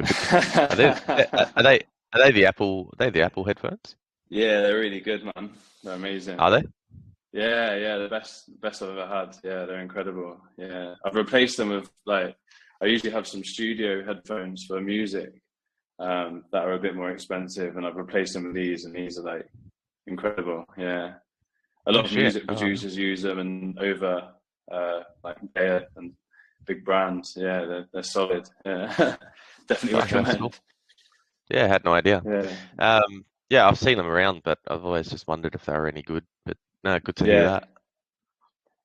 good. Are they are they are they the Apple? Are they the Apple headphones? Yeah, they're really good, man. They're amazing. Are they? Yeah, the best I've ever had. Yeah, they're incredible. Yeah, I've replaced them with like I usually have some studio headphones for music that are a bit more expensive, and I've replaced them with these, and these are like incredible. Yeah, a Oh lot of shit! music Oh, producers use them, and over like Bayer and big brands. Yeah, they're solid. Yeah, definitely nice. That's cool. recommend. Yeah, I had no idea. Yeah, Yeah, I've seen them around, but I've always just wondered if they were any good. But no, good to hear yeah. that.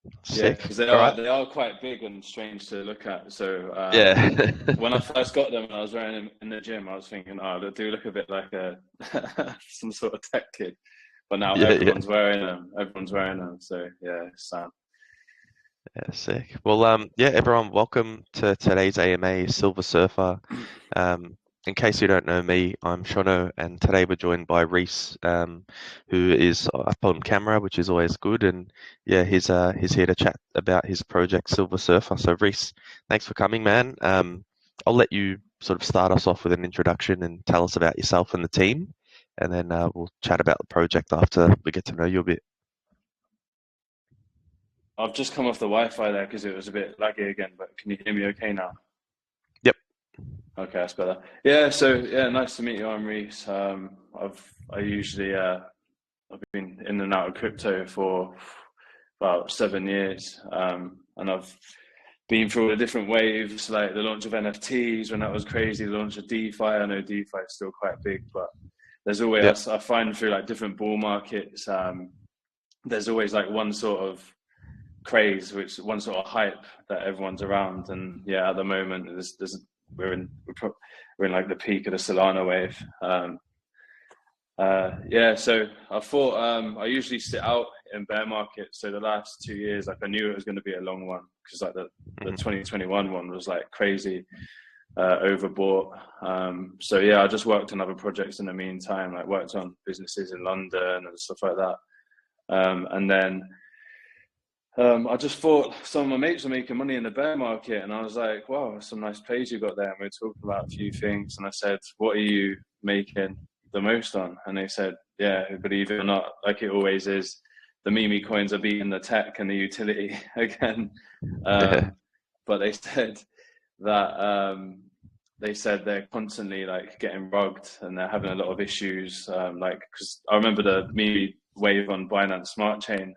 Yeah, Sick. because All right. they are quite big and strange to look at. So Yeah. when I first got them and I was wearing them in the gym, I was thinking, oh, they do look a bit like a some sort of tech kid. But now Yeah, yeah, everyone's wearing them. Everyone's wearing them. So yeah, Sam. yeah. Sick. Well, yeah, everyone, welcome to today's AMA Silver Surfer. Um, in case you don't know me, I'm Shono, and today we're joined by Reese, who is up on camera, which is always good. And yeah, he's here to chat about his project Silver Surfer. So Reese, thanks for coming, man. I'll let you sort of start us off with an introduction and tell us about yourself and the team, and then we'll chat about the project after we get to know you a bit. I've just come off the Wi-Fi there because it was a bit laggy again. But can you hear me okay now? Yep. Okay, that's better. Yeah. So yeah, nice to meet you. I'm Reese. I usually I've been in and out of crypto for about 7 years, and I've been through all the different waves, like the launch of NFTs when that was crazy, the launch of DeFi. I know DeFi is still quite big, but there's Yep. always, I find through like different bull markets, there's always like one sort of craze, which one sort of hype that everyone's around. And yeah, at the moment, we're in like the peak of the Solana wave. Yeah, so I thought I usually sit out in bear markets. So the last 2 years, like I knew it was going to be a long one because like the Mhm. 2021 one was like crazy overbought. So yeah, I just worked on other projects in the meantime, like worked on businesses in London and stuff like that. And then I just thought some of my mates were making money in the bear market, and I was like, "Wow, some nice plays you got there." And we were talking about a few things, and I said, "What are you making the most on?" And they said, "Yeah, believe it or not, like it always is, the meme coins are beating the tech and the utility again." Yeah. Um, but that they said they're constantly like getting rugged and they're having a lot of issues. Like, because I remember the meme wave on Binance Smart Chain.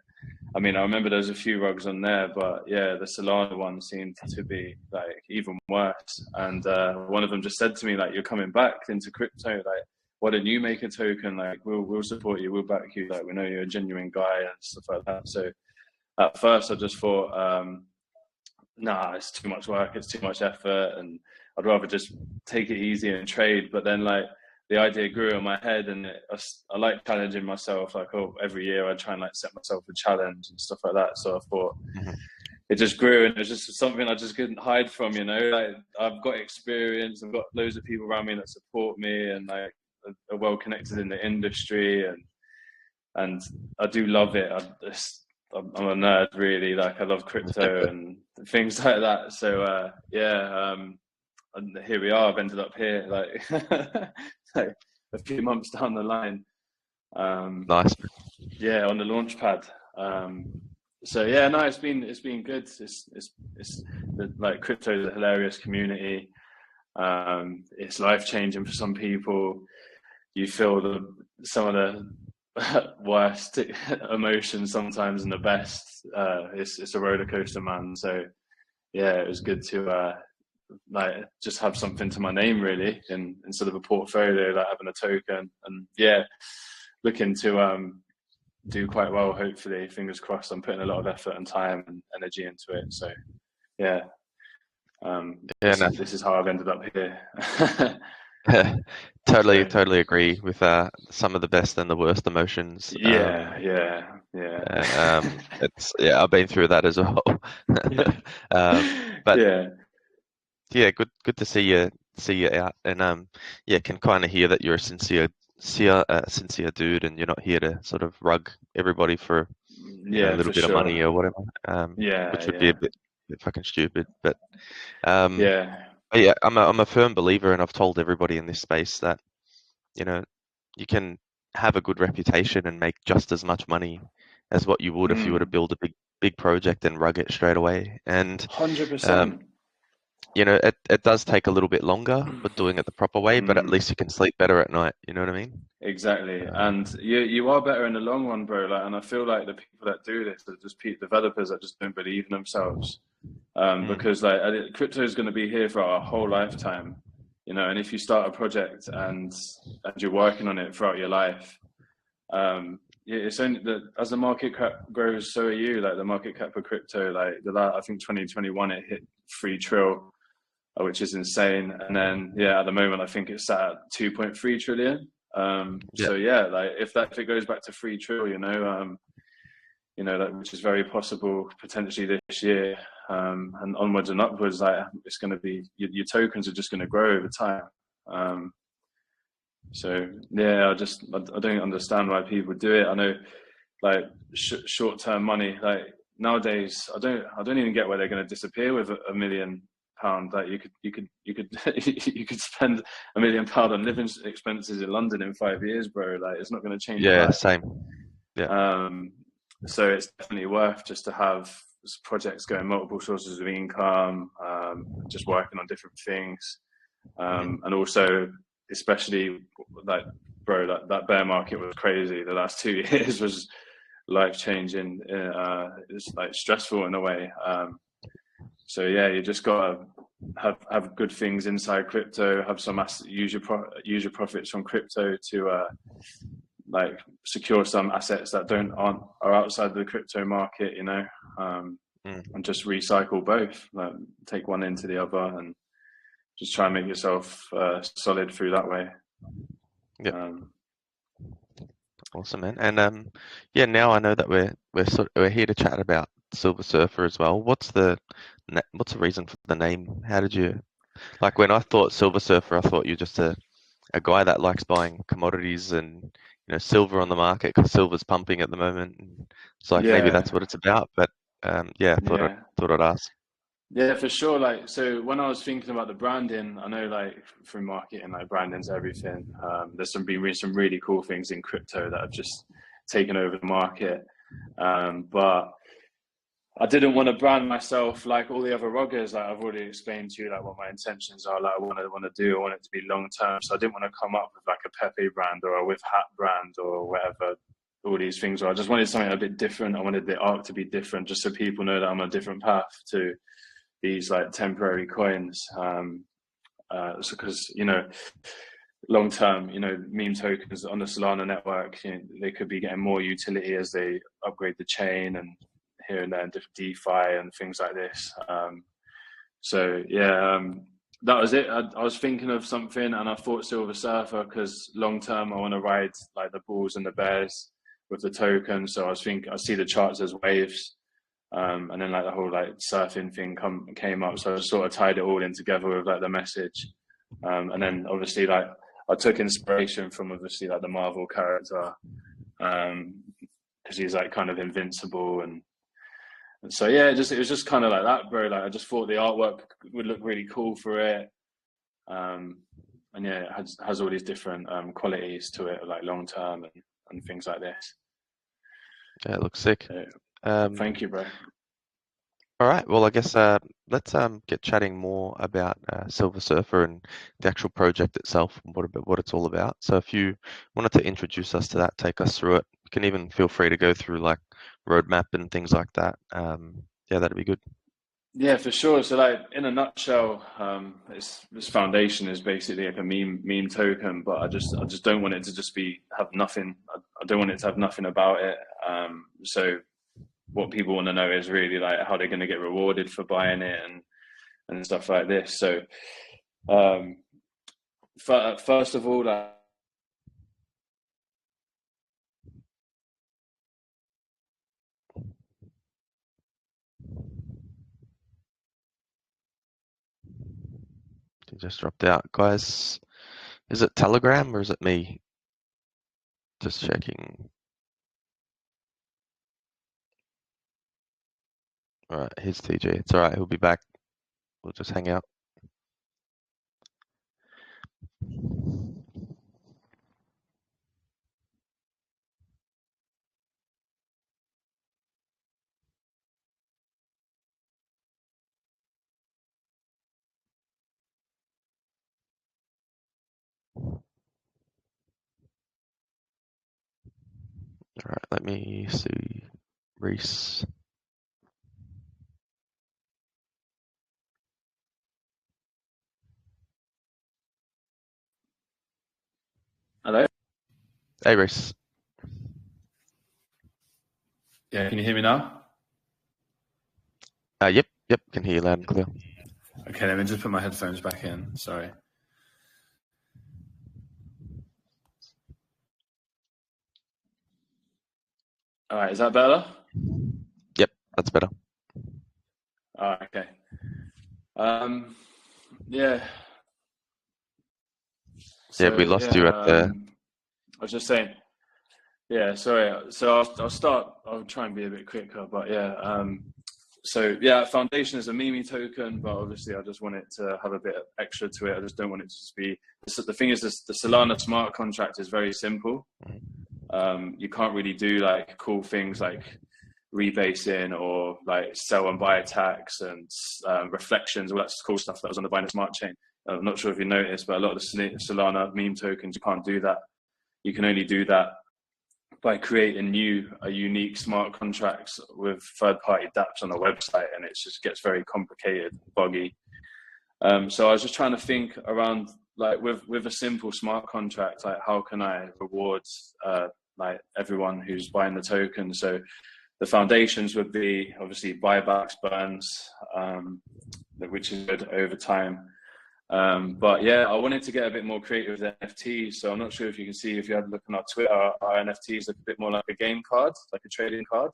I mean, I remember there was a few rugs on there, but yeah, the Solana one seemed to be like even worse. And one of them just said to me, like, "You're coming back into crypto. Like, why don't you make a token? Like, we'll support you. We'll back you. Like, we know you're a genuine guy and stuff like that." So at first, I just thought, nah, it's too much work. It's too much effort, and I'd rather just take it easy and trade. But then, like, the idea grew in my head, and I like challenging myself. Like, oh, every year I try and like set myself a challenge and stuff like that. So I thought Mhm. it just grew, and it was just something I just couldn't hide from. Like I've got experience, I've got loads of people around me that support me, and like are well connected in the industry, and I do love it. I'm a nerd, really. Like I love crypto and things like that. So yeah, and here we are. I've ended up here, like, like a few months down the line. Nice. Yeah, on the Launchpad. So yeah, no, it's been good. It's like crypto is a hilarious community. It's life changing for some people. You feel some of the worst emotions sometimes and the best. It's a roller coaster, man. So yeah, it was good to like just have something to my name, really, instead of a portfolio, like having a token. And yeah, looking to do quite well, hopefully. Fingers crossed. I'm putting a lot of effort and time and energy into it. So yeah, Yeah, no, this is how I've ended up here. totally, So totally agree with some of the best and the worst emotions. yeah. It's yeah, I've been through that as well. Yeah. But Yeah. yeah, good to see you out, and yeah, can kind of hear that you're a sincere dude, and you're not here to sort of rug everybody for a Yeah, little for bit of sure. money or whatever, Yeah, which would be yeah. a bit fucking stupid. Um, Yeah. Yeah, I'm a firm believer, and I've told everybody in this space that, you know, you can have a good reputation and make just as much money as what you would if you were to Mm, build a big project and rug it straight away. And 100%. it does take a little bit longer, but doing it the proper way, but at Mm. least you can sleep better at night. You know what I mean? Exactly, Um, and you are better in the long run, bro. Like, and I feel like the people that do this are just developers that just don't believe in themselves. mm, Because like crypto is going to be here for our whole lifetime, and if you start a project and you're working on it throughout your life, yeah, it's only that as the market cap grows, so are you. Like the market cap of crypto, like I think 2021 it hit 3 trillion, which is insane. And then yeah, at the moment I think it's at 2.3 trillion. yeah, So yeah, like if it goes back to 3 trillion, that which is very possible potentially this year, and onwards and upwards, like it's going to be your tokens are just going to grow over time. Um, so yeah, I don't understand why people do it. I know like short term money, like nowadays I don't even get where they're going to disappear with £1 million. Like you could you could spend £1 million on living expenses in London in 5 years, bro. Like it's not going to change your yeah, life. same. Yeah, um so it's definitely worth just to have projects going multiple sources of income, just working on different things, hmm and also especially like, bro, that bear market was crazy. The last 2 years was life changing. It's like stressful in a way. So yeah, you just gotta have good things inside crypto. Have some use your profits from crypto to like secure some assets that don't aren't are outside the crypto market. Um, mm, and just recycle both. Like take one into the other and just try and make yourself solid through that way. yeah, Um, awesome, man. And yeah, now I know that we're here to chat about Silver Surfer as well. What's the reason for the name? How did you like when I thought Silver Surfer? I thought you're just a guy that likes buying commodities and silver on the market because silver's pumping at the moment. And it's like maybe yeah, that's what it's about. But yeah, yeah. thought I'd ask. Yeah, for sure. Like, so when I was thinking about the branding, I know like through marketing, like branding's everything. There's been some really cool things in crypto that have just taken over the market. But I didn't want to brand myself like all the other roggers. Like I've already explained to you, like what my intentions are. Like I want to do. I want it to be long term. So I didn't want to come up with like a Pepe brand or a with hat brand or whatever. All these things. Or I just wanted something a bit different. I wanted the art to be different, just so people know that I'm on a different path to these like temporary coins. So because long term, meme tokens on the Solana network, they could be getting more utility as they upgrade the chain and here and there and different DeFi and things like this. So yeah, that was it. I was thinking of something, and I thought Silver Surfer because long term I want to ride like the bulls and the bears with the token. So I see the charts as waves. And then like the whole like surfing thing came up, so I just sort of tied it all in together with like the message. And then Mm. obviously like I took inspiration from obviously like the Marvel character, because he's like kind of invincible, and so yeah, it was just kind of like that, bro. Like I just thought the artwork would look really cool for it. Um, and yeah, it has all these different qualities to it, like long term and things like this. Yeah, it looks sick. So, thank Um, you, bro. all right. Well, I guess let's get chatting more about Silver Surfer and the actual project itself and what it's all about. So, if you wanted to introduce us to that, take us through it. You can even feel free to go through like roadmap and things like that. Yeah, that'd be good. Yeah, for sure. So, like in a nutshell, this foundation is basically like a meme token, but I just don't want it to just be have nothing. I don't want it to have nothing about it. So, what people want to know is really like how they're going to get rewarded for buying it and stuff like this. So, um, first of all, You just dropped out, guys. Is it Telegram or is it me? Just checking. All right, here's TJ. It's all right. He'll be back. We'll just hang out. All right, let me see. Reese. Hello? Hey, Reese. Yeah, can you hear me now? Yep, can hear you loud and clear. Okay, let me just put my headphones back in. Sorry. All right, is that better? Yep, that's better. All right, okay. Yeah. Yeah, we So lost you at the. I was just saying. Yeah, sorry. So I'll start. I'll try and be a bit quicker, but yeah. So yeah, Foundation is a meme token, but obviously I just want it to have a bit extra to it. I just don't want it to just be. The thing is, the Solana smart contract is very simple. You can't really do like cool things like rebasing or like sell and buy attacks and reflections, all that cool stuff that was on the Binance Smart Chain. I'm not sure if you noticed, but a lot of the Solana meme tokens, you can't do that. You can only do that by creating unique smart contracts with third-party dApps on a website, and it just gets very complicated, buggy. So I was just trying to think around, like with a simple smart contract, like how can I reward like everyone who's buying the token? So the foundations would be obviously buybacks, burns, which is good over time. But yeah, I wanted to get a bit more creative with NFTs. So I'm not sure if you can see, if you had a look on our Twitter, our NFTs look a bit more like a game card, like a trading card.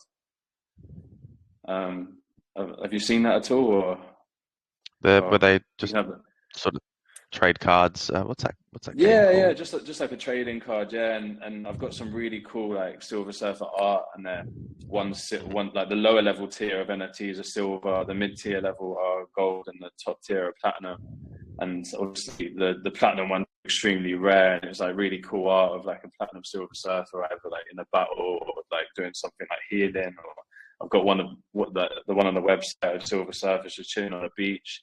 Have you seen that at all? Were they just have sort of trade cards? What's that game yeah, called? just like a trading card, yeah. And I've got some really cool like Silver Surfer art, and they're one like the lower level tier of NFTs are silver, the mid tier level are gold, and the top tier are platinum. And obviously the platinum one extremely rare, and it's like really cool art of like a platinum Silver Surfer, or whatever, like in a battle or like doing something like healing. Or I've got one of the one on the website of Silver Surfer just chilling on a beach.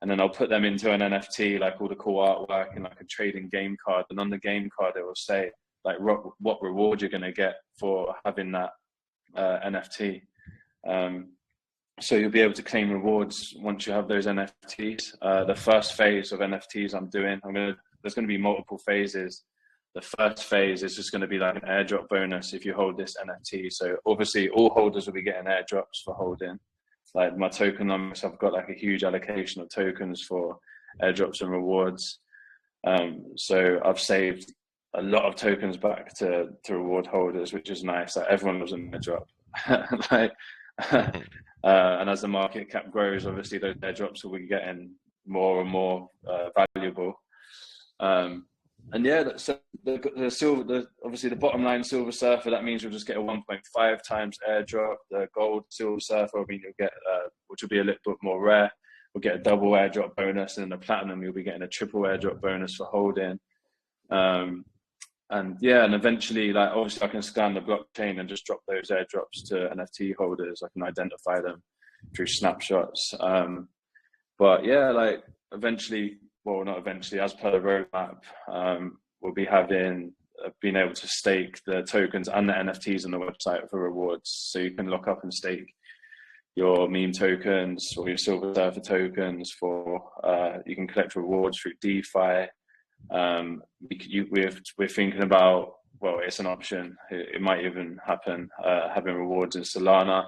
And then I'll put them into an NFT, like all the cool artwork and like a trading game card. And on the game card, it will say like what reward you're going to get for having that NFT. So you'll be able to claim rewards once you have those NFTs. The first phase of NFTs I'm doing, there's going to be multiple phases. The first phase is just going to be like an airdrop bonus if you hold this NFT. So obviously all holders will be getting airdrops for holding. Like my tokenomics, I've got like a huge allocation of tokens for airdrops and rewards. So I've saved a lot of tokens back to reward holders, which is nice. Like everyone loves an airdrop. Like, and as the market cap grows, obviously those airdrops will be getting more and more valuable. And yeah, so obviously the bottom line Silver Surfer, that means you'll just get a 1.5 times airdrop. The gold Silver Surfer, I mean, you'll get, which will be a little bit more rare, we'll get a double airdrop bonus, and in the platinum, you'll be getting a triple airdrop bonus for holding. And yeah, and eventually, like obviously, I can scan the blockchain and just drop those airdrops to NFT holders. I can identify them through snapshots. But yeah, like eventually, well, not eventually, as per the roadmap, we'll be having being able to stake the tokens and the NFTs on the website for rewards. So you can lock up and stake your meme tokens or your Silver Surfer tokens for, you can collect rewards through DeFi. We're thinking about, well, it's an option. It might even happen, having rewards in Solana.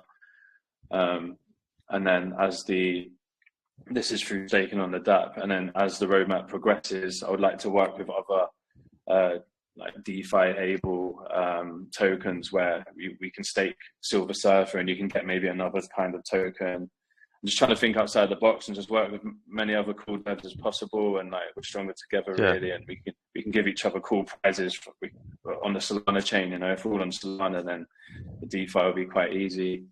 And then this is through staking on the dApp. And then as the roadmap progresses, I would like to work with other like DeFi able tokens where we can stake Silver Surfer and you can get maybe another kind of token. I'm just trying to think outside the box and just work with many other cool devs as possible, and like we're stronger together, really, and we can give each other cool prizes on the Solana chain. You know, if we're all on Solana, then the DeFi will be quite easy.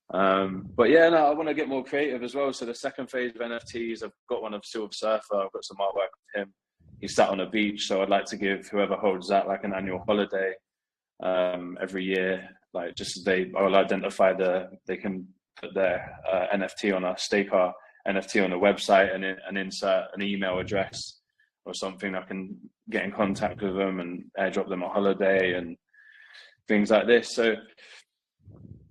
But yeah, no, I want to get more creative as well. So the second phase of NFTs, I've got one of Silver Surfer. I've got some artwork with him. He's sat on a beach, so I'd like to give whoever holds that like an annual holiday every year. Like just I'll identify they can put their NFT on stake our NFT on a website and insert an email address or something. I can get in contact with them and airdrop them a holiday. And things like this. So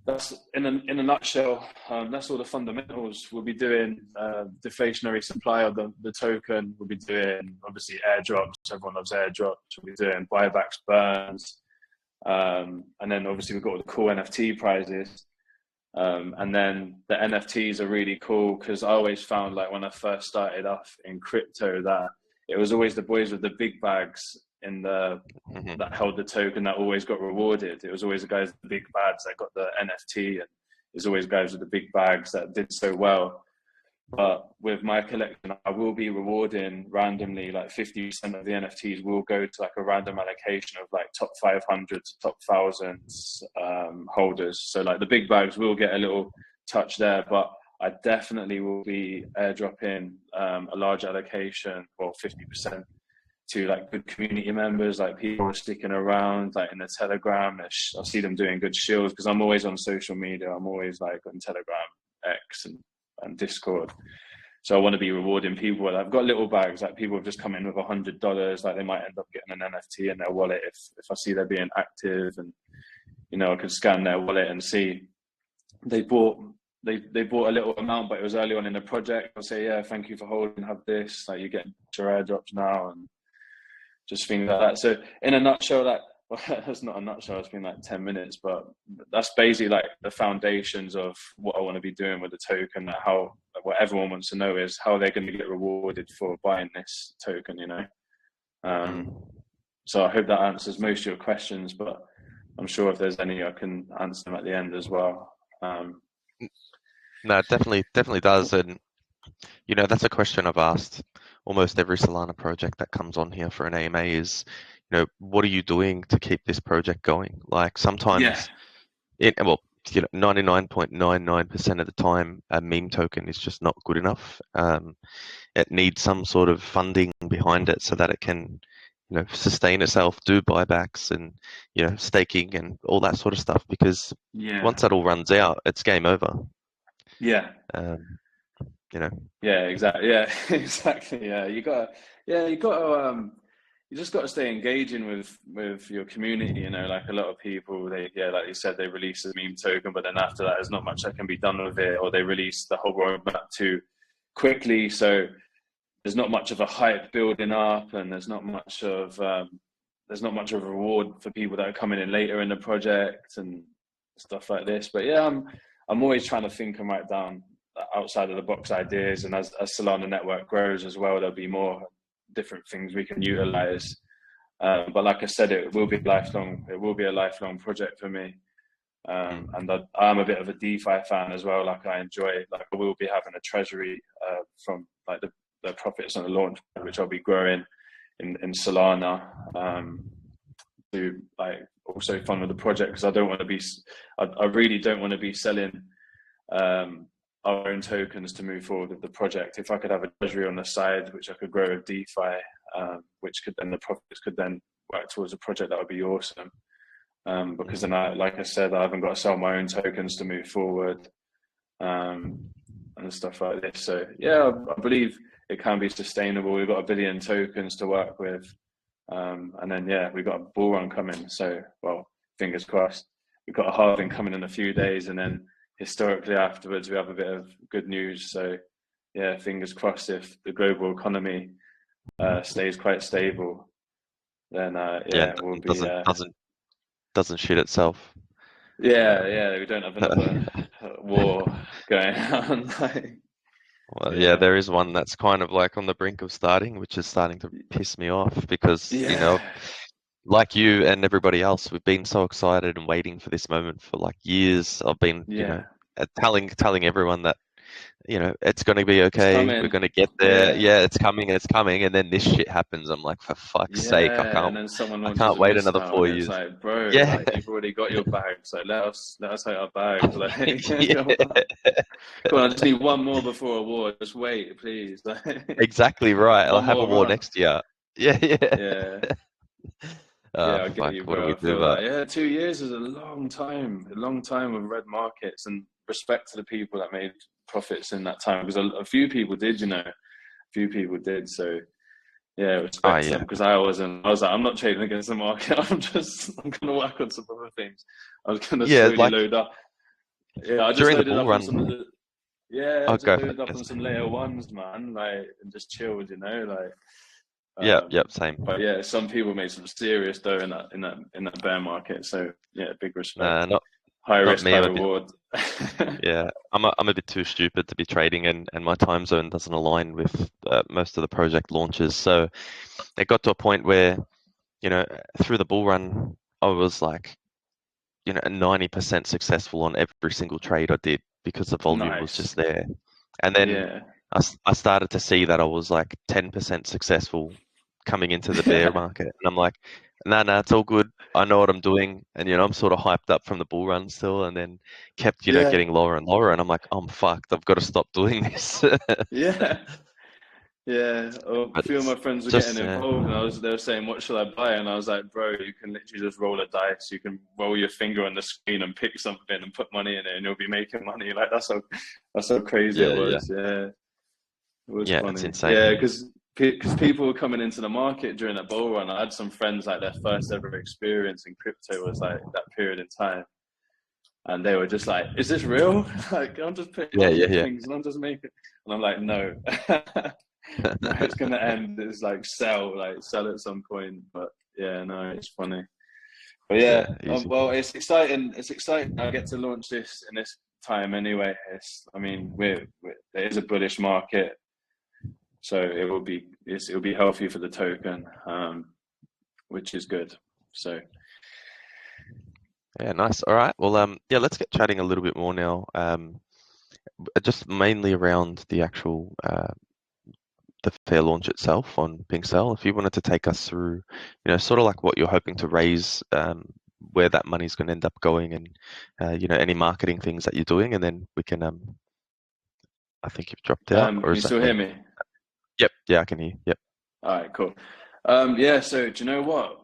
that's in a nutshell. That's all the fundamentals. We'll be doing deflationary supply of the token. We'll be doing obviously airdrops. Everyone loves airdrops. We'll be doing buybacks, burns, and then obviously we've got all the cool NFT prizes. And then the NFTs are really cool because I always found, like, when I first started off in crypto, that it was always the boys with the big bags in the that held the token that always got rewarded. It was always the guys with the big bags that got the NFT, and there's always guys with the big bags that did so well. But with my collection, I will be rewarding randomly, like 50% of the NFTs will go to like a random allocation of like top 500 to top 1,000 holders. So like the big bags will get a little touch there, but I definitely will be airdropping a large allocation, well, 50%, to like good community members, like people are sticking around, like in the Telegram. I see them doing good shields because I'm always on social media. I'm always like on Telegram, X, and Discord. So I want to be rewarding people. I've got little bags, like people have just come in with $100, like they might end up getting an NFT in their wallet if I see they're being active, and you know, I could scan their wallet and see they bought a little amount, but it was early on in the project. I'll say, yeah, thank you for holding, have this, like you get your airdrops now, and just things like that. So in a nutshell, that, well, that's not a nutshell, it's been like 10 minutes, but that's basically like the foundations of what I want to be doing with the token. How, what everyone wants to know is how they're going to get rewarded for buying this token, you know. So I hope that answers most of your questions, but I'm sure if there's any, I can answer them at the end as well. No, it definitely does. And you know, that's a question I've asked almost every Solana project that comes on here for an AMA is, you know, what are you doing to keep this project going? Like sometimes well, you know, 99.99% of the time, a meme token is just not good enough. It needs some sort of funding behind it so that it can, you know, sustain itself, do buybacks and, you know, staking and all that sort of stuff. Because once that all runs out, it's game over. You know. Yeah, exactly. Yeah, exactly. Yeah, you just got to stay engaging with your community. You know, like a lot of people, like you said, they release a meme token, but then after that, there's not much that can be done with it, or they release the whole roadmap too quickly. So there's not much of a hype building up, and there's not much of a reward for people that are coming in later in the project and stuff like this. But yeah, I'm always trying to think and write down outside of the box ideas, and as Solana network grows as well, there'll be more different things we can utilize. But like I said, it will be a lifelong project for me. And I'm a bit of a DeFi fan as well. Like I enjoy, like I will be having a treasury from like the profits on the Launchpad, which I'll be growing in Solana, to like also fund with the project, because I really don't want to be selling our own tokens to move forward with the project. If I could have a treasury on the side, which I could grow with DeFi, which could then, the profits could then work towards a project, that would be awesome. Because then, like I said, I haven't got to sell my own tokens to move forward, and stuff like this. So yeah, I believe it can be sustainable. We've got 1 billion tokens to work with, and then yeah, we've got a bull run coming. So, well, fingers crossed. We've got a halving coming in a few days, and then historically afterwards we have a bit of good news. So yeah, fingers crossed, if the global economy stays quite stable, then we'll be doesn't shit itself. We don't have another war going on. Well, yeah, there is one that's kind of like on the brink of starting, which is starting to piss me off because, you know, like you and everybody else, we've been so excited and waiting for this moment for like years. I've been, you know, telling everyone that, you know, it's going to be okay. We're going to get there. Yeah, it's coming. And then this shit happens. I'm like, for fuck's sake, I can't. And then someone I can't wait another 4 years. It's like, bro, like, you've already got your bags. Like, let us take our bags. Like, come on, I just need one more before a war. Just wait, please. Exactly right. I'll have a war next year. Yeah. I get you, bro. What do we do? Like, 2 years is a long time of red markets, and respect to the people that made profits in that time, because a few people did, you know, So Yeah, Oh respect them yeah, because I wasn't. I was like, I'm not trading against the market. I'm gonna work on some other things. I was gonna yeah. slowly Like load up. Yeah, I just during the loaded bull up on some. run, Yeah, I I'll just go for loaded up on this. some later ones, man. Like and just chilled, like. Yep, Um, yep, same. but yeah, some people made some serious dough in that bear market. So yeah, big respect. Nah, High not risk, me. high reward. Yeah, I'm a bit too stupid to be trading, and my time zone doesn't align with most of the project launches. So it got to a point where, you know, through the bull run, I was like, 90% successful on every single trade I did because the volume was Nice. just there. And then Yeah. I started to see that I was like 10% successful coming into the bear market. And I'm like, nah, it's all good. I know what I'm doing. And, I'm sort of hyped up from the bull run still, and then kept, Yeah. getting lower and lower. And I'm like, I'm fucked. I've got to stop doing this. Yeah. Yeah, a But few of my it's friends were getting just, yeah, involved, and they were saying, "What should I buy?" And I was like, "Bro, you can literally just roll a dice. You can roll your finger on the screen and pick something and put money in it, and you'll be making money." Like that's how crazy it yeah, was. Yeah, it was yeah, it's funny. Yeah, insane. because people were coming into the market during that bull run. I had some friends like their first ever experience in crypto was like that period in time, and they were just like, "Is this real? Like, I'm just putting Yeah, money yeah, in yeah. things, and I'm just making." And I'm like, "No." No, it's gonna end. It's like sell at some point. But yeah, no, it's funny. But Yeah, yeah, easy. well, it's exciting. It's exciting. I get to launch this in this time anyway. I mean, there is a bullish market, so it'll be healthy for the token, which is good. So Yeah, nice. All right. Well, yeah, let's get chatting a little bit more now. Just mainly around the actual the fair launch itself on PinkSale. If you wanted to take us through, sort of like what you're hoping to raise, where that money's going to end up going, and any marketing things that you're doing, and then we can. I think you've dropped out, can or you is that still hear me? me? Yep. Yeah, I can hear. Yep. All right, cool. Yeah. So do you know what?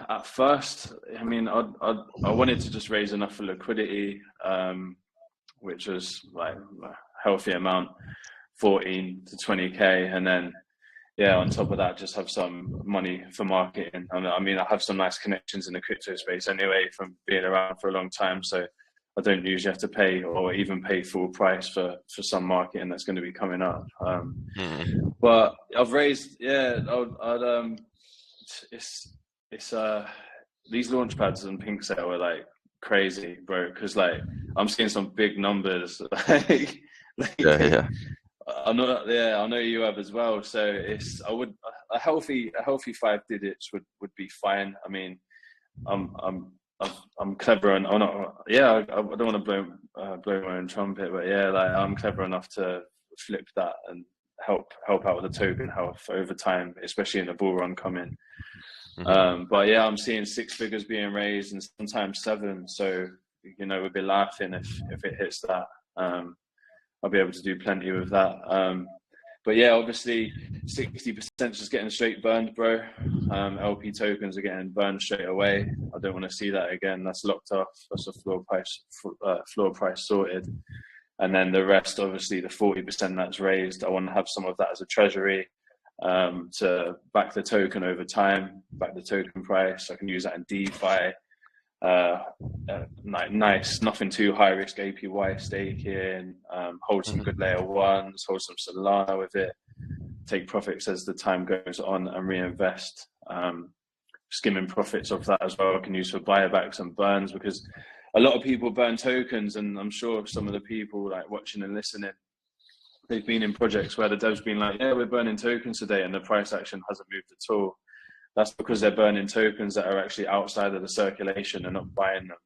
At first, I mean, I wanted to just raise enough for liquidity, which was like a healthy amount, 14 to 20K, and then yeah, on top of that, just have some money for marketing. I mean, I have some nice connections in the crypto space anyway from being around for a long time, so I don't usually have to pay or even pay full price for some marketing that's going to be coming up. Mm. But I've raised, yeah, it's it's these launch pads and PinkSale are like crazy, bro. Because like I'm seeing some big numbers, Yeah, like yeah, I'm not. Yeah, I know you have as well. So I would a healthy 5 digits would be fine. I mean, I'm I'm I'm clever and I'm not. Yeah, I don't want to blow my own trumpet, but yeah, like I'm clever enough to flip that and help out with the token health over time, especially in the bull run coming. hmm But yeah, I'm seeing 6 figures being raised and sometimes 7. So we'd be laughing if it hits that. I'll be able to do plenty with that. But yeah, obviously 60% just getting straight burned, bro. LP tokens are getting burned straight away. I don't want to see that again. That's locked off. That's a floor price sorted. And then the rest, obviously the 40% that's raised, I want to have some of that as a treasury to back the token over time, back the token price. I can use that in DeFi. Nice, nothing too high risk APY staking, hold some good hmm layer ones, hold some Solana with it, take profits as the time goes on and reinvest. Skimming profits of that as well I can use for buybacks and burns because a lot of people burn tokens, and I'm sure some of the people like watching and listening, they've been in projects where the devs been like, yeah, we're burning tokens today, and the price action hasn't moved at all. That's because they're burning tokens that are actually outside of the circulation and not buying them.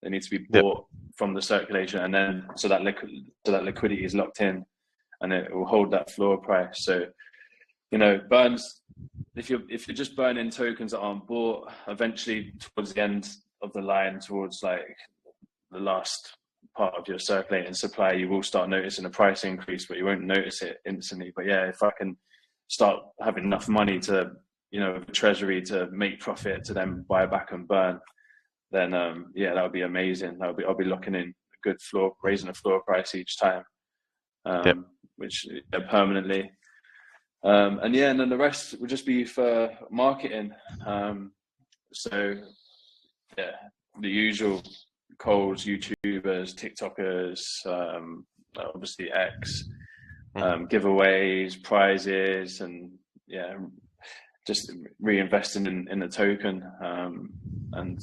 They need to be Yep. bought from the circulation, and then so that liquidity is locked in, and it will hold that floor price. So burns. If you're just burning tokens that aren't bought, eventually towards the end of the line, towards like the last part of your circulating supply, you will start noticing a price increase, but you won't notice it instantly. But yeah, if I can start having enough money to, treasury to make profit to then buy back and burn, then yeah, that would be amazing. I'll be locking in a good floor, raising a floor price each time, Yep. which permanently. And yeah, and then the rest would just be for marketing. So yeah, the usual calls, YouTubers, TikTokers, obviously X, giveaways, prizes, and yeah, just reinvesting in the token, and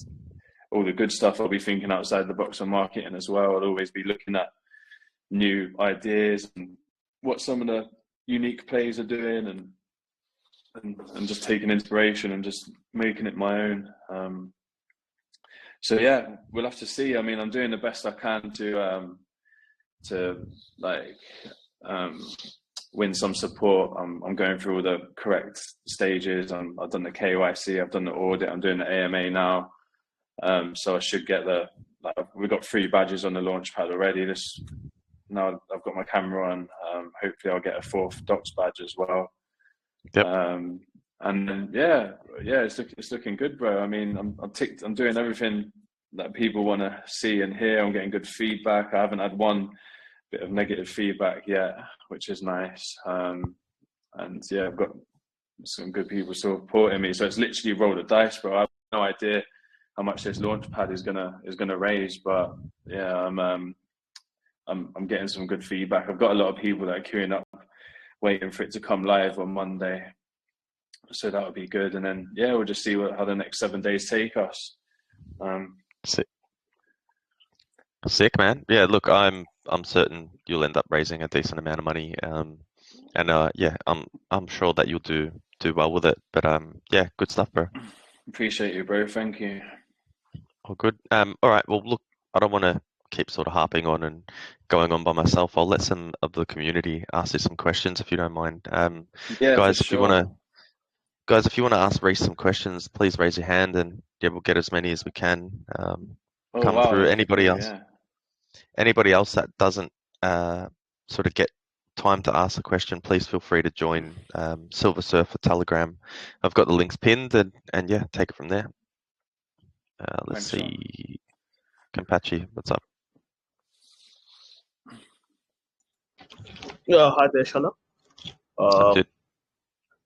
all the good stuff. I'll be thinking outside the box on marketing as well. I'll always be looking at new ideas and what some of the unique plays are doing, and just taking inspiration and just making it my own. So yeah, we'll have to see. I mean, I'm doing the best I can to like win some support. I'm going through all the correct stages. I've done the KYC, I've done the audit, I'm doing the AMA now. So I should get we've got 3 badges on the Launchpad already. Now I've got my camera on. Hopefully I'll get a 4th Docs badge as well. Yep. And then, yeah, it's looking good, bro. I mean, I'm doing everything that people want to see and hear. I'm getting good feedback. I haven't had one bit of negative feedback yet, which is nice. And yeah, I've got some good people supporting me. So it's literally roll the dice, bro. I have no idea how much this Launchpad is gonna raise, but yeah, I'm getting some good feedback. I've got a lot of people that are queuing up, waiting for it to come live on Monday. So that would be good. And then yeah, we'll just see how the next 7 days take us. Sick, man. Yeah, look, I'm certain you'll end up raising a decent amount of money. And yeah, I'm sure that you'll do well with it. But yeah, good stuff, bro. Appreciate you, bro. Thank you. All good. All right. Well, look, I don't want to keep sort of harping on and going on by myself. I'll let some of the community ask you some questions if you don't mind. Yeah, Guys, for sure. if you want to ask Reese some questions, please raise your hand, and yeah, we'll get as many as we can Oh come wow, through. that'd be great. Yeah. Anybody else that doesn't sort of get time to ask a question, please feel free to join Silver Surfer Telegram. I've got the links pinned, and yeah, take it from there. Let's Thanks, Sean. see. Kampachi, what's up? Yeah, hi there, Shana. I'm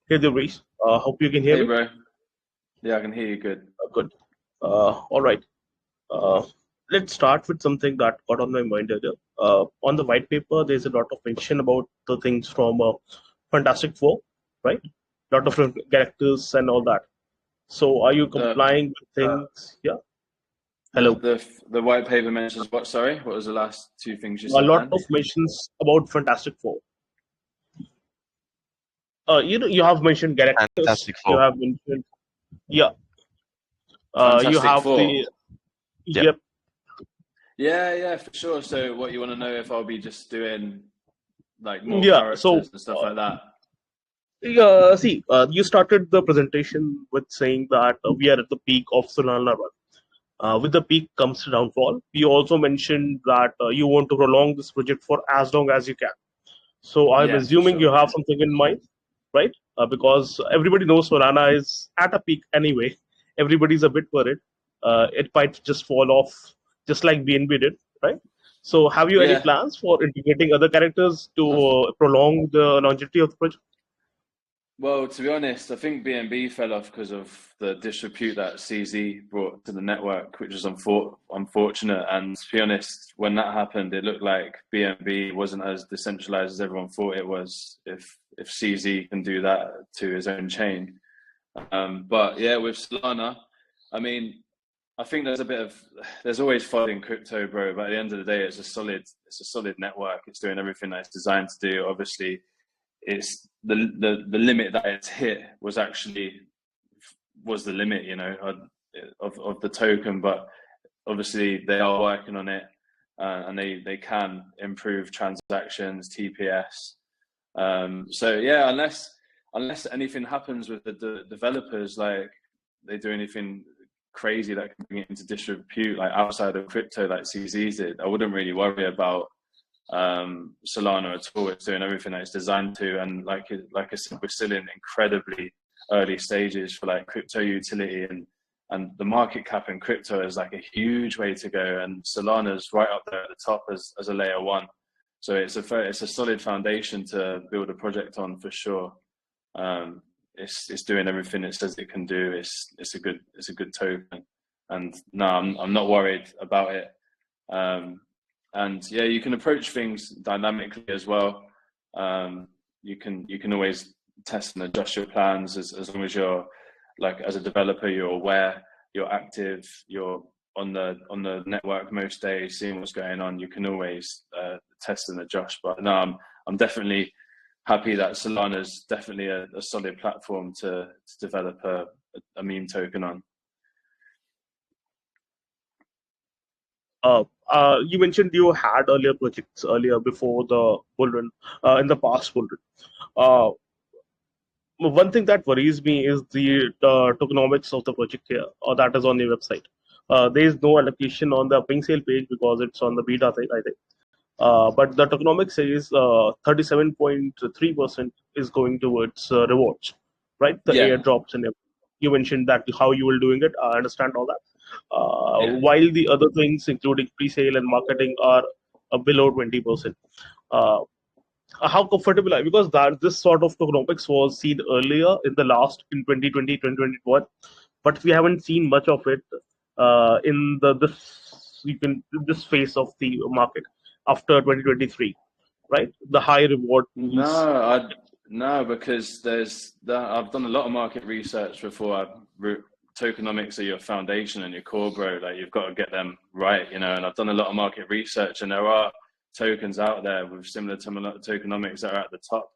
Hey there, Reese. Hope you can hear Hey, me. bro. Yeah, I can hear you good. Good. All right. Let's start with something that got on my mind earlier. On the white paper, there's a lot of mention about the things from Fantastic Four, right? A lot of characters and all that. So, are you complying with things? Yeah. Hello. The white paper mentions what? Sorry, what was the last 2 things you A said lot then? of mentions about Fantastic Four. You have mentioned characters. Fantastic You Four. have mentioned, yeah. You Fantastic have Four. Yep. Yeah, for sure. So, what you want to know if I'll be just doing like more Yeah. So, characters and stuff like that? see, you started the presentation with saying that we are at the peak of Solana run. With the peak comes downfall. You also mentioned that you want to prolong this project for as long as you can. So I'm Yeah, for assuming you sure. have something in mind, right? Because everybody knows Solana is at a peak anyway. Everybody's a bit worried. It might just fall off, just like BNB did, right? So have you any Yeah. plans for integrating other characters to prolong the longevity of the project? Well, to be honest, I think BNB fell off because of the disrepute that CZ brought to the network, which is unfortunate. And to be honest, when that happened, it looked like BNB wasn't as decentralized as everyone thought it was. If CZ can do that to his own chain, but yeah, with Solana, I mean, I think there's always fun in crypto, bro. But at the end of the day, it's a solid network. It's doing everything that it's designed to do. Obviously, it's the limit that it's hit was the limit, you know, of the token. But obviously they are working on it, and they can improve transactions, TPS. So yeah, unless anything happens with the developers, like they do anything crazy that can bring it into disrepute, like outside of crypto, like CZ did, I wouldn't really worry about Solana at all. It's doing everything that it's designed to, and like I said, we're still in incredibly early stages for like crypto utility, and the market cap in crypto is like a huge way to go, and Solana's right up there at the top as a layer one. So it's a solid foundation to build a project on for sure. It's doing everything it says it can do. It's a good token, and no, I'm not worried about it. And yeah, you can approach things dynamically as well. You can always test and adjust your plans as long as you're, like, as a developer, you're aware, you're active, you're on the network most days, seeing what's going on. You can always test and adjust. But no, I'm definitely happy that Solana is definitely a solid platform to develop a meme token on. You mentioned you had earlier projects before the bull run, in the past bull run. One thing that worries me is the tokenomics of the project here, or that is on the website. There is no allocation on the PinkSale page because it's on the beta thing, I think. But the tokenomics says 37.3% is going towards rewards, right? The Yeah, airdrops and everything. You mentioned that how you will doing it. I understand all that. yeah. While the other things, including pre-sale and marketing, are below 20%. How comfortable are you? Because that this sort of tokenomics was seen earlier in the last in 2020, 2021, but we haven't seen much of it in this phase of the market after 2023, right? The high reward pools. No, because I've done a lot of market research before. Tokenomics are your foundation and your core, bro. Like, you've got to get them right, you know. And I've done a lot of market research, and there are tokens out there with similar tokenomics that are at the top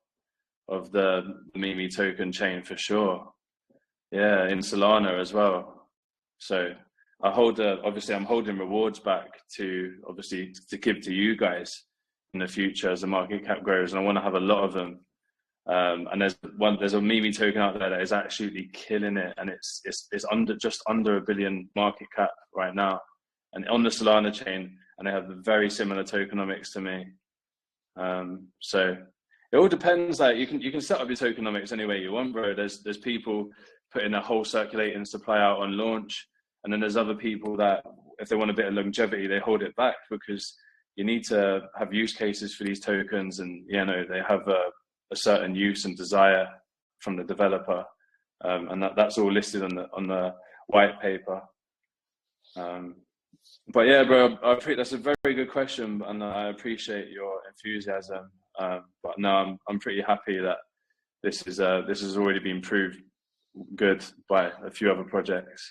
of the meme token chain for sure. Yeah, in Solana as well. So obviously I'm holding rewards back to give to you guys in the future as the market cap grows, and I want to have a lot of them. And there's a meme token out there that is absolutely killing it, and it's just under $1 billion market cap right now, and on the Solana chain, and they have very similar tokenomics to me. So it all depends. Like, you can set up your tokenomics any way you want, bro. There's people putting a whole circulating supply out on launch, and then there's other people that, if they want a bit of longevity, they hold it back because you need to have use cases for these tokens, and they have a certain use and desire from the developer, and that's all listed on the white paper. But yeah, bro, I think that's a very good question, and I appreciate your enthusiasm. But no, I'm pretty happy that this has already been proved good by a few other projects.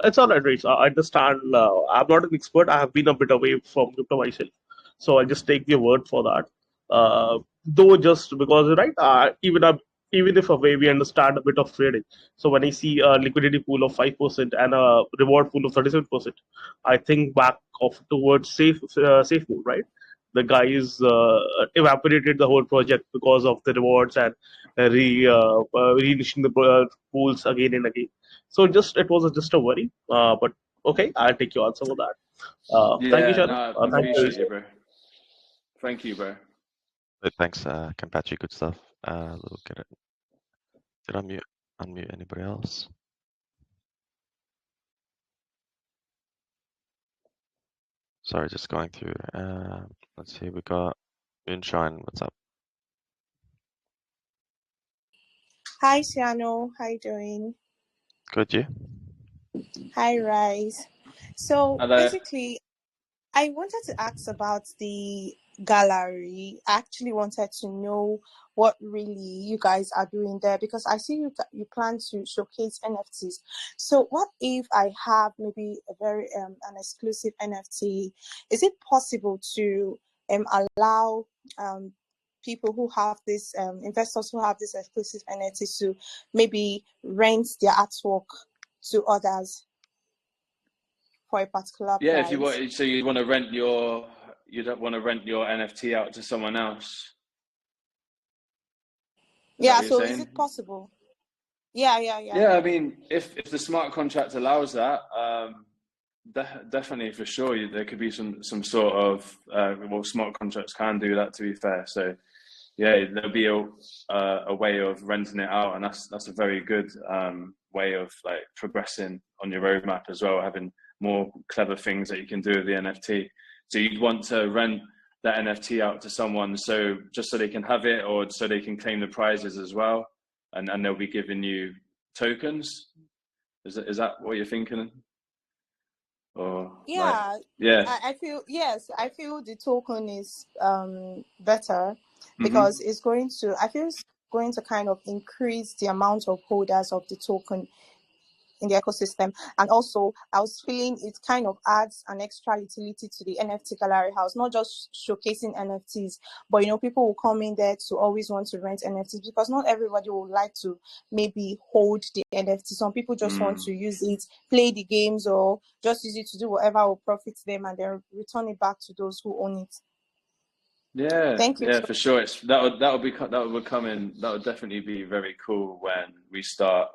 It's all right, Rich. I understand. I'm not an expert. I have been a bit away from crypto myself, so I just take your word for that. Though just because, right? Even if away we understand a bit of trading. So when I see a liquidity pool of 5% and a reward pool of 37%, I think back towards safe move, right? The guys evaporated the whole project because of the rewards and reinitiating the pools again and again. So it was just a worry. But okay, I'll take your answer for that. Thank you, Yeah, Sharon. no, I appreciate you, bro. Thank you, bro. Thanks, Kampachi. Good stuff. Look at it. Did I unmute anybody else? Sorry, just going through. Let's see. We got Moonshine. What's up? Hi, Siano. How you doing? Good, you? Hi, Rise. So Hello. basically, I wanted to ask about the gallery. I actually wanted to know what really you guys are doing there, because I see you plan to showcase NFTs. So what if I have maybe a very an exclusive NFT? Is it possible to allow people who have this investors who have this exclusive NFTs to maybe rent their artwork to others for a particular Yeah, price? if you want, so you want to rent you don't want to rent your NFT out to someone else. Yeah, so is it possible? Yeah. Yeah, I mean, if the smart contract allows that, definitely, for sure, there could be some sort of smart contracts can do that, to be fair. So yeah, there'll be a way of renting it out, and that's a very good way of like progressing on your roadmap as well, having more clever things that you can do with the NFT. So you'd want to rent that NFT out to someone, so just so they can have it, or so they can claim the prizes as well, and they'll be giving you tokens. Is that what you're thinking? Or Yeah, I feel, yes, I feel the token is better because it's going to, I feel it's going to kind of increase the amount of holders of the token in the ecosystem. And also, I was feeling it kind of adds an extra utility to the NFT gallery house, not just showcasing NFTs, but people will come in there to always want to rent NFTs, because not everybody would like to maybe hold the NFT. Some people just want to use it, play the games, or just use it to do whatever will profit them, and then return it back to those who own it. Yeah, Thank you. yeah, for sure. That would definitely be very cool when we start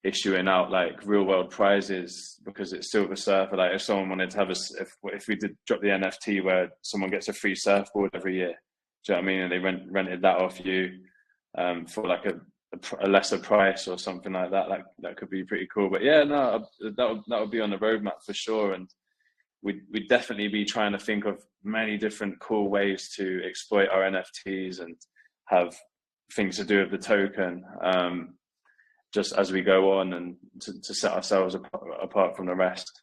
issuing out like real world prizes, because it's Silver Surfer. Like if someone wanted to have if we did drop the NFT where someone gets a free surfboard every year, do you know what I mean? And they rented that off you for like a lesser price or something like that. Like that could be pretty cool. But yeah, no, that would be on the roadmap for sure. And we'd definitely be trying to think of many different cool ways to exploit our NFTs and have things to do with the token. Just as we go on, and to set ourselves apart from the rest.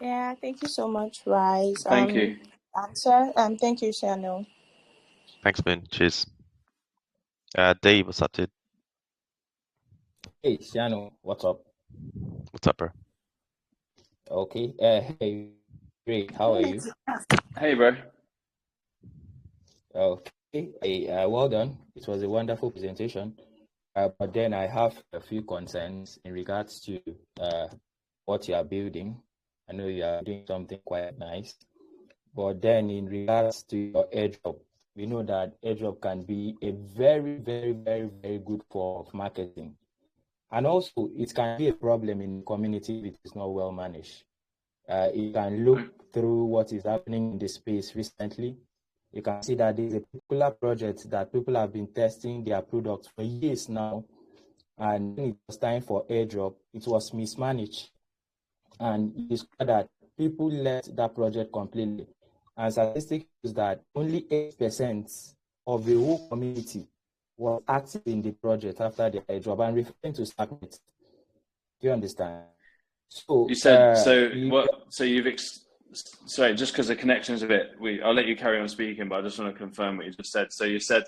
Yeah, thank you so much, Rise. Thank you. Answer. Thank you, Shano. Thanks, Moon. Cheers. D, what's up, dude? Hey, Shano, what's up? What's up, bro? Okay. Hey, great. How are you? Hey, bro. Okay. Hey, well done. It was a wonderful presentation. But then I have a few concerns in regards to what you are building. I know you are doing something quite nice. But then in regards to your airdrop, we know that airdrop can be a very, very, very, very good form of marketing. And also, it can be a problem in the community if it is not well managed. You can look through what is happening in the space recently. You can see that there's a particular project that people have been testing their products for years now. And when it was time for airdrop, it was mismanaged. And you discover that people left that project completely. And statistics shows that only 8% of the whole community was active in the project after the airdrop. I'm referring to Stacknet. Do you understand? So you said sorry, just because the connection's a bit. I'll let you carry on speaking, but I just want to confirm what you just said. So you said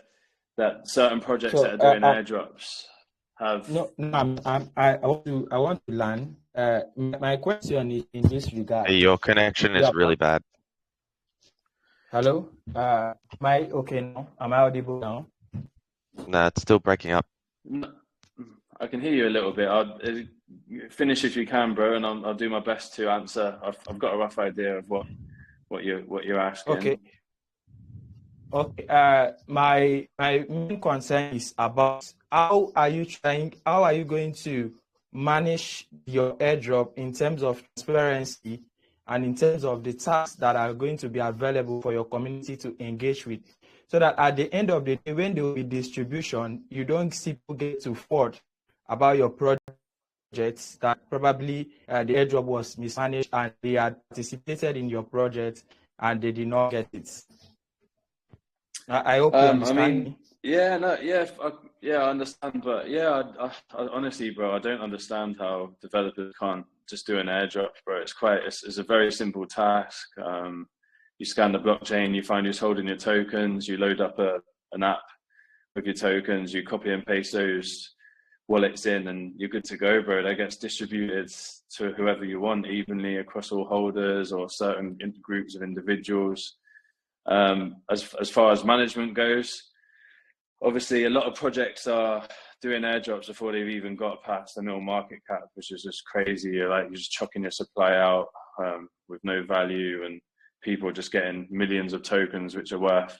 that certain projects that are doing airdrops have. I want to learn. My question is in this regard. Hey, your connection is really bad. Hello. Am I okay now? Am I audible now? No, it's still breaking up. I can hear you a little bit. I'll finish if you can, bro, and I'll do my best to answer. I've got a rough idea of what you're asking. Okay. Okay. My main concern is about how are you going to manage your airdrop in terms of transparency and in terms of the tasks that are going to be available for your community to engage with, so that at the end of the day, when there will be distribution, you don't see people get to forward about your projects that probably the airdrop was mismanaged and they had participated in your project and they did not get it. I hope you understand. I mean, yeah, no, yeah, I understand, but yeah, I honestly, bro, I don't understand how developers can't just do an airdrop, bro. It's a very simple task. You scan the blockchain, you find who's holding your tokens, you load up an app with your tokens, you copy and paste those wallets in, and you're good to go, bro. That gets distributed to whoever you want evenly across all holders or certain groups of individuals. As far as management goes, obviously a lot of projects are doing airdrops before they've even got past the middle market cap, which is just crazy. You're just chucking your supply out with no value, and people are just getting millions of tokens which are worth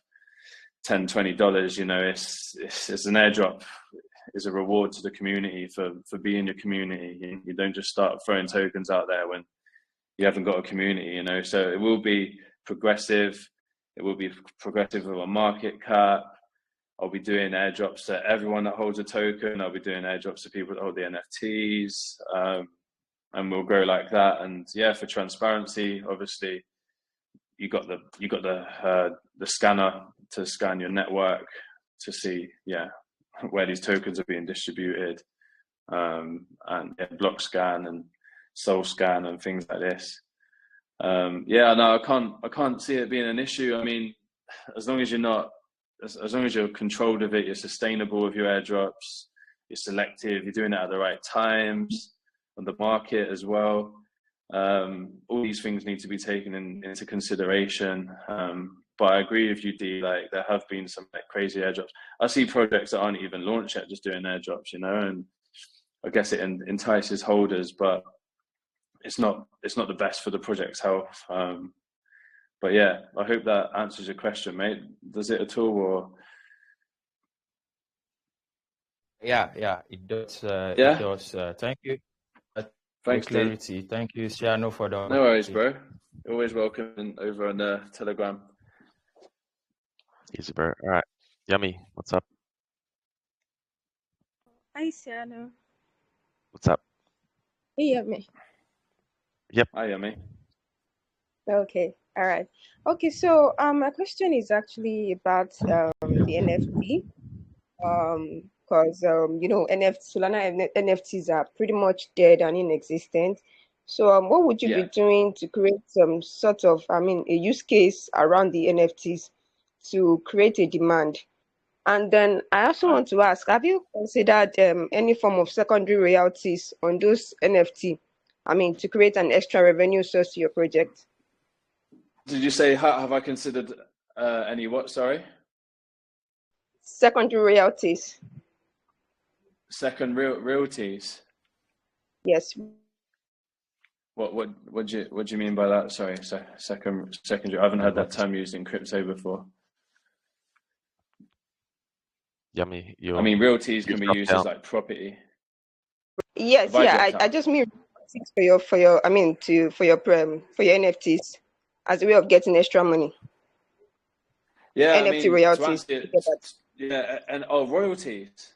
$10, $20. It's an airdrop is a reward to the community for being your community. You don't just start throwing tokens out there when you haven't got a community, So it will be progressive. It will be progressive with a market cap. I'll be doing airdrops to everyone that holds a token. I'll be doing airdrops to people that hold the NFTs, and we'll go like that. And yeah, for transparency, obviously, got the scanner to scan your network to see where these tokens are being distributed, and block scan and soul scan and things like this. No, I can't see it being an issue. I mean, as long as you're controlled with it, you're sustainable with your airdrops, you're selective, you're doing it at the right times on the market as well. All these things need to be taken into consideration. But I agree with you, D, like there have been some like crazy airdrops. I see projects that aren't even launched yet just doing airdrops, and I guess it entices holders, but it's not the best for the project's health. But yeah, I hope that answers your question, mate. Does it at all? Or Yeah, it does. It does. Thank you. Thanks, clarity. D. Thank you, Siano, for the. No worries, bro. Always welcome over on the Telegram. Easy, bro. All right. Yummy, what's up? Hi, Siano. What's up? Hey, Yummy. Yep. Hi, Yummy. Okay. All right. Okay. So, my question is actually about the NFT. Because Solana NFTs are pretty much dead and inexistent. So, what would you be doing to create some sort of, a use case around the NFTs to create a demand? And then I also want to ask, have you considered any form of secondary royalties on those NFT? To create an extra revenue source to your project. Did you say, have I considered any what, sorry? Secondary royalties. Second royalties? Yes. What do you mean by that? Sorry, secondary. I haven't heard that term used in crypto before. Yummy. Royalties can be used as like property. Yes, I just mean for your NFTs as a way of getting extra money. Yeah, NFT royalties. And royalties.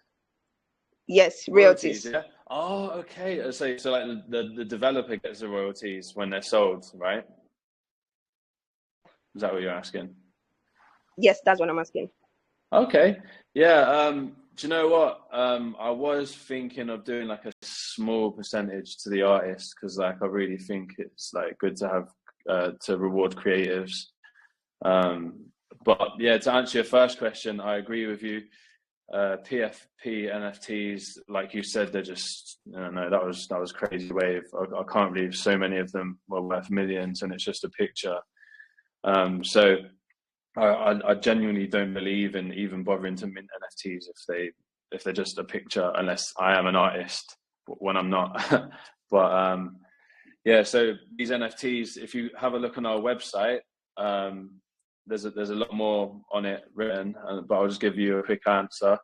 Yes, royalties. Yeah. Oh, okay. So like the developer gets the royalties when they're sold, right? Is that what you're asking? Yes, that's what I'm asking. Okay. Yeah. Do you know what? I was thinking of doing like a small percentage to the artist because like I really think it's like good to have to reward creatives. But yeah, to answer your first question, I agree with you. PFP NFTs, like you said, they're just that was crazy wave. I can't believe so many of them were worth millions, and it's just a picture. So I genuinely don't believe in even bothering to mint NFTs if they're just a picture, unless I am an artist when I'm not. But yeah, so these NFTs, if you have a look on our website, there's a lot more on it written, but I'll just give you a quick answer.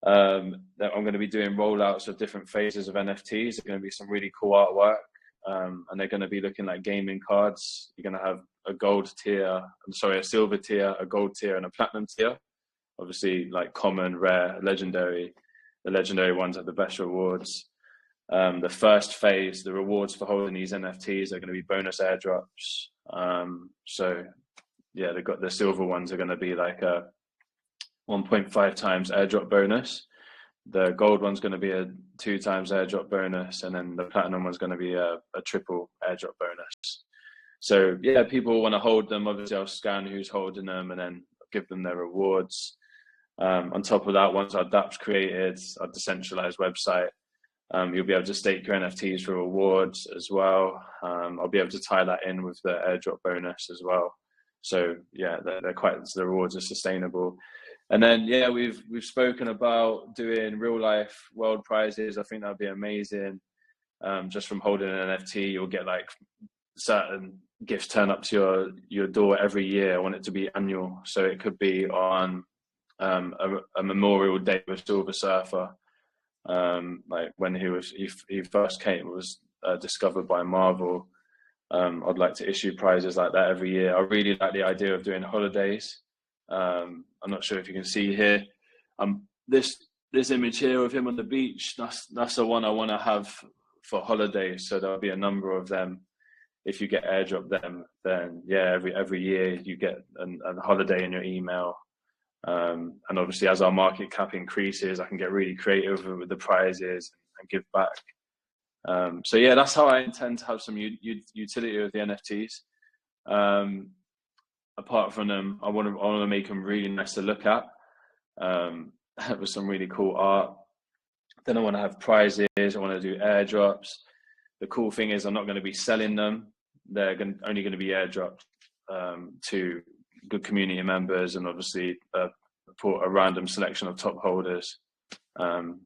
That I'm going to be doing rollouts of different phases of NFTs. They're going to be some really cool artwork, and they're going to be looking like gaming cards. You're going to have a silver tier, a gold tier, and a platinum tier. Obviously, like common, rare, legendary. The legendary ones have the best rewards. The first phase, the rewards for holding these NFTs are going to be bonus airdrops. So yeah, the silver ones are going to be like a 1.5 times airdrop bonus. The gold one's going to be a 2 times airdrop bonus, and then the platinum one's going to be a triple airdrop bonus. So yeah, people want to hold them. Obviously, I'll scan who's holding them and then give them their rewards. On top of that, once our dApp's created, our decentralized website, you'll be able to stake your NFTs for rewards as well. I'll be able to tie that in with the airdrop bonus as well. So yeah, the rewards are sustainable. And then yeah, we've spoken about doing real life world prizes. I think that'd be amazing. Just from holding an NFT, you'll get like certain gifts turn up to your door every year. I want it to be annual, so it could be on a Memorial Day with Silver Surfer, like when he first came, it was discovered by Marvel. I'd like to issue prizes like that every year. I really like the idea of doing holidays. I'm not sure if you can see here. This image here of him on the beach. That's the one I want to have for holidays. So there'll be a number of them if you get airdrop them, then yeah, every year you get a holiday in your email. And obviously, as our market cap increases, I can get really creative with the prizes and give back. So yeah, that's how I intend to have some utility with the NFTs. Apart from them, I want to make them really nice to look at, with some really cool art. Then I want to have prizes. I want to do airdrops. The cool thing is I'm not going to be selling them. They're only going to be airdropped to good community members, and obviously a random selection of top holders. And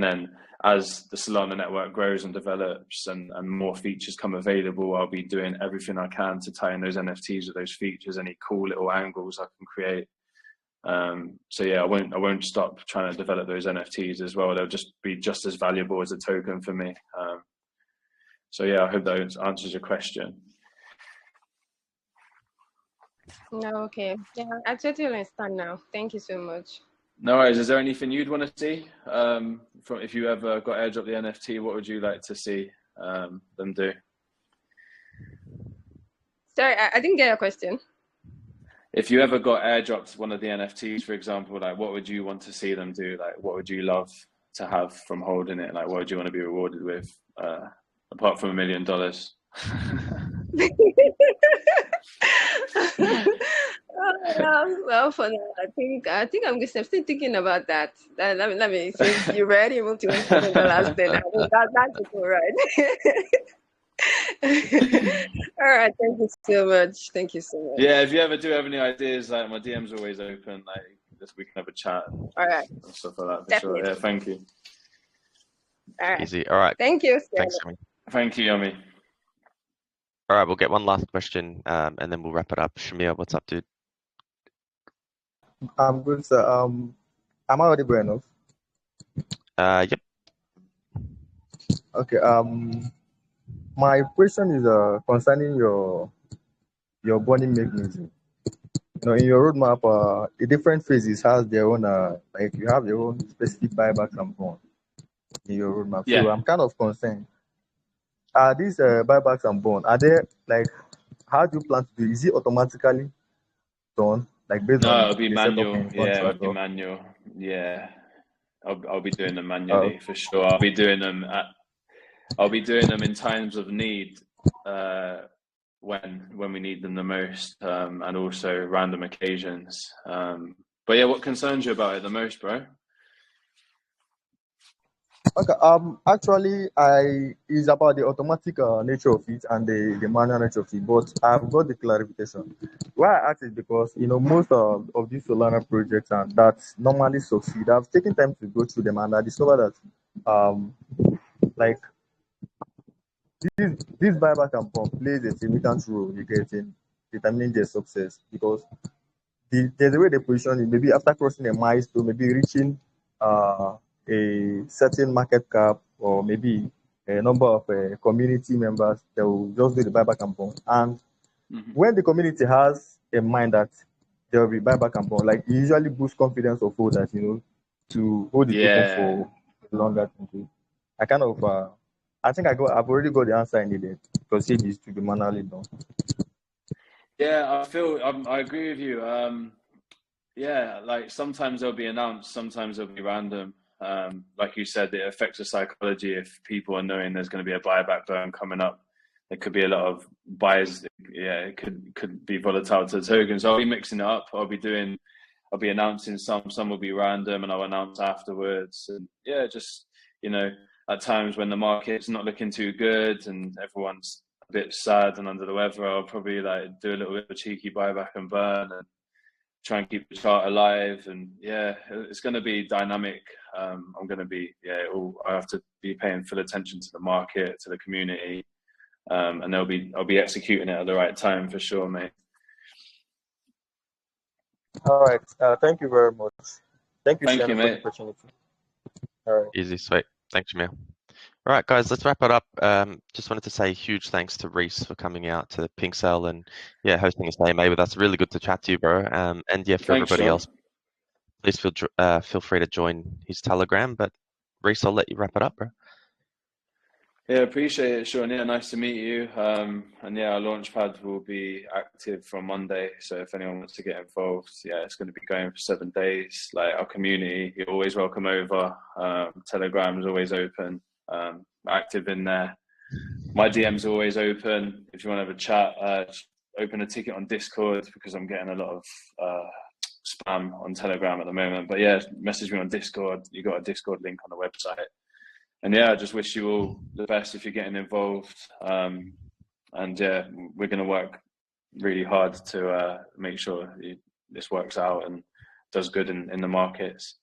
then as the Solana network grows and develops and more features come available, I'll be doing everything I can to tie in those NFTs with those features, any cool little angles I can create. So yeah, I won't stop trying to develop those NFTs as well. They'll just be just as valuable as a token for me. So yeah, I hope that answers your question. No, okay. Yeah, I totally understand now. Thank you so much. No worries. Is there anything you'd want to see? From if you ever got airdrop the NFT, what would you like to see them do? Sorry, I didn't get your question. If you ever got airdropped one of the NFTs, for example, like what would you want to see them do? Like what would you love to have from holding it? Like what would you want to be rewarded with, apart from $1 million? Well, for now, I think I'm still thinking about that. Let me since you were already able to win $1 million, then I think that's all right. All right, thank you so much. Thank you so much. Yeah, if you ever do have any ideas, like my DM's always open. Like we can have a chat. All right. And stuff like that. For Definitely. sure. Yeah, thank you. All right. Easy. All right. Thank you. Thanks, Yummy. Thank you, Yummy. All right, we'll get one last question, and then we'll wrap it up. Shamir, what's up, dude? I'm good, sir. Am I audible enough? Yep. Okay. My question is concerning your burning mechanism. You know, in your roadmap, the different phases has their own like you have your own specific buybacks and burn in your roadmap. Yeah. So I'm kind of concerned. Are these buybacks and burn, are they like, how do you plan to do it? Is it automatically done? Like based on it'll be the setup manual. in Yeah, it'll contract, be or- manual. Yeah, I'll be doing them manually for sure. I'll be doing them in times of need, when we need them the most, and also random occasions. But yeah, what concerns you about it the most, bro? Okay. Actually, is about the automatic nature of it and the manual nature of it. But I've got the clarification. Why I ask is because most of these Solana projects and that normally succeed. I've taken time to go through them, and I discovered that like this buyback and pump plays a significant role you get in determining their success, because there's a way they position it. Maybe after crossing a milestone, maybe reaching a certain market cap, or maybe a number of community members that will just do the buyback and pump. And when the community has in mind that there will be buyback and pump, like it usually boosts confidence of holders, to hold the token for longer. I kind of I think I've already got the answer I needed, because it needs to be manually done. Yeah, I agree with you. Yeah, like sometimes they'll be announced, sometimes they'll be random. Like you said, it affects the psychology if people are knowing there's going to be a buyback burn coming up. There could be a lot of buys. Yeah, it could be volatile to the tokens. I'll be mixing it up. I'll be announcing some will be random, and I'll announce afterwards. And yeah, just at times when the market's not looking too good and everyone's a bit sad and under the weather, I'll probably like do a little bit of a cheeky buyback and burn and try and keep the chart alive. And yeah, it's going to be dynamic. I'm going to be I have to be paying full attention to the market, to the community, and I'll be executing it at the right time for sure, mate. All right. Thank you very much. Thank you, Thank Shannon, you, for the mate. opportunity. All right. Easy, sweet. Thanks, Shamir. All right, guys, let's wrap it up. Just wanted to say huge thanks to Reese for coming out to PinkSale and hosting this AMA with us. Really good to chat to you, bro. And yeah, for Thanks, everybody Sean. else, please feel free to join his Telegram. But Reese, I'll let you wrap it up, bro. Yeah, appreciate it, Sean. Yeah, nice to meet you. And yeah, our Launchpad will be active from Monday. So if anyone wants to get involved, yeah, it's going to be going for 7 days. Like our community, you're always welcome over. Telegram is always open, active in there. My DM's always open. If you want to have a chat, open a ticket on Discord because I'm getting a lot of spam on Telegram at the moment. But yeah, message me on Discord. You got a Discord link on the website. And yeah, I just wish you all the best if you're getting involved. And yeah, we're going to work really hard to make sure this works out and does good in the markets.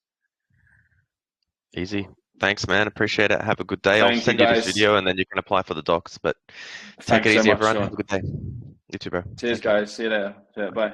Easy. Thanks, man. Appreciate it. Have a good day. I'll Thank you, send you this guys. video and then you can apply for the docs. But take Thanks it so easy, much, everyone. Sean. Have a good day. You too, bro. Cheers, Thank you. guys. See you later. Yeah, bye.